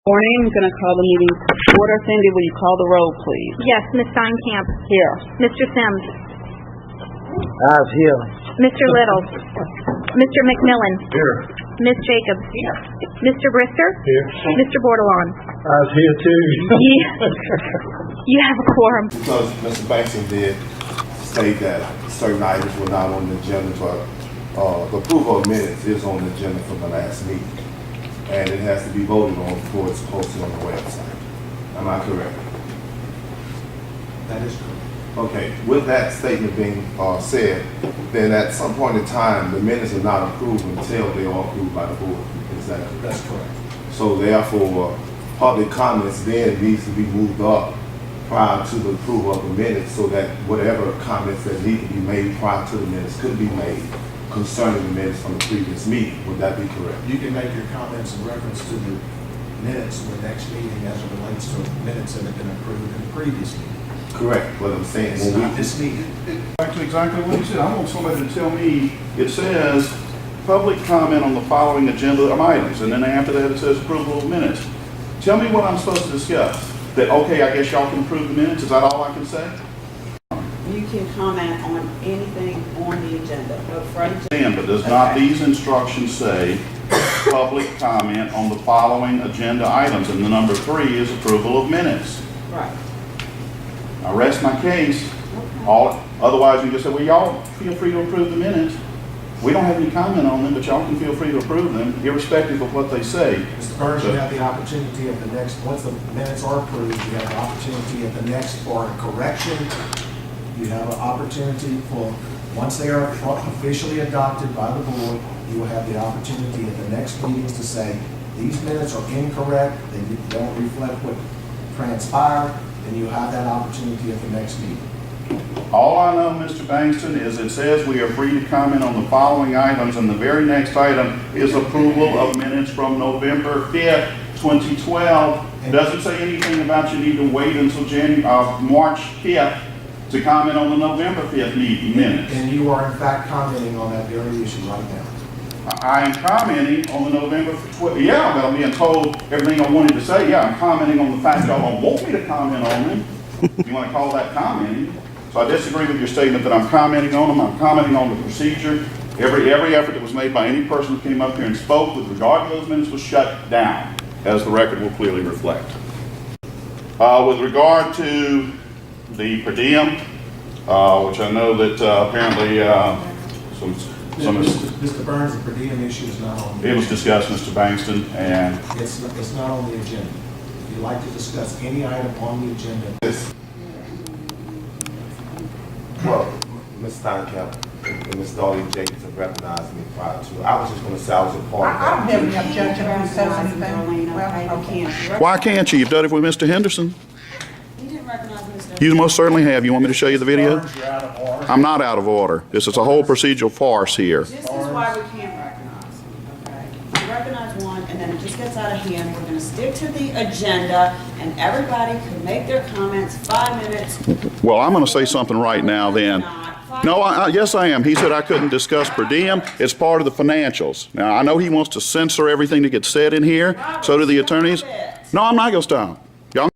Morning, I'm going to call the meeting to order. Cindy, will you call the roll, please? Yes, Ms. Steinkamp. Here. Mr. Sims. Eyes here. Mr. Little. Mr. McMillan. Here. Ms. Jacobs. Here. Mr. Brister. Here. Mr. Bordelon. Eyes here too. You have a quorum. Because Mr. Bankston did state that certain items were not on the agenda, but the approval of minutes is on the agenda from the last meeting. And it has to be voted on before it's posted on the website. Am I correct? That is correct. Okay, with that statement being said, then at some point in time, the minutes are not approved until they are approved by the board. Is that correct? That's correct. So therefore, public comments then needs to be moved up prior to the approval of the minutes so that whatever comments that need to be made prior to the minutes could be made concerning the minutes from the previous meeting. Would that be correct? You can make your comments in reference to the minutes of the next meeting as it relates to minutes that have been approved in the previous meeting. Correct. What I'm saying, It's not this meeting. Back to exactly what he said. I want somebody to tell me, it says, public comment on the following agenda items, and then after that it says approval of minutes. Tell me what I'm supposed to discuss. That, okay, I guess y'all can approve the minutes, is that all I can say? You can comment on anything on the agenda. But does not these instructions say, public comment on the following agenda items, and the number 3 is approval of minutes? Right. I rest my case. Otherwise, you just say, well, y'all feel free to approve the minutes. We don't have any comment on them, but y'all can feel free to approve them, irrespective of what they say. Mr. Burns, you have the opportunity at the next, once the minutes are approved, you have the opportunity at the next for a correction. You have an opportunity for, once they are officially adopted by the board, you will have the opportunity at the next meetings to say, these minutes are incorrect, they don't reflect what transpired, and you have that opportunity at the next meeting. All I know, Mr. Bankston, is it says we are free to comment on the following items, and the very next item is approval of minutes from November 5th, 2012. It doesn't say anything about you need to wait until March 5th to comment on the November 5th meeting minutes. And you are in fact commenting on that very issue right now. I am commenting on the November 12th. Yeah, but I'm being told everything I wanted to say. Yeah, I'm commenting on the fact y'all don't want me to comment on them. You want to call that commenting? So I disagree with your statement that I'm commenting on them. I'm commenting on the procedure. Every effort that was made by any person who came up here and spoke with regard to those minutes was shut down, as the record will clearly reflect. With regard to the per diem, which I know that apparently Mr. Burns, the per diem issue is not on the agenda. It was discussed, Mr. Bankston, and It's not on the agenda. If you'd like to discuss any item on the agenda. Well, Ms. Steinkamp and Ms. Darlene Jacobs have recognized me prior to. I was just going to say I was a part of that. I don't have any objection if he says anything. Well, okay. why can't you? You've done it with Mr. Henderson. You didn't recognize Mr. You most certainly have. You want me to show you the video? Burns, you're out of order. I'm not out of order. This is a whole procedural farce here. This is why we can't recognize, okay? We recognize one, and then it just gets out of hand. We're gonna stick to the agenda, and everybody can make their comments 5 minutes. Well, I'm going to say something right now then. No, yes I am. He said I couldn't discuss per diem. It's part of the financials. Now, I know he wants to censor everything that gets said in here. So do the attorneys. No, I'm not going to stop.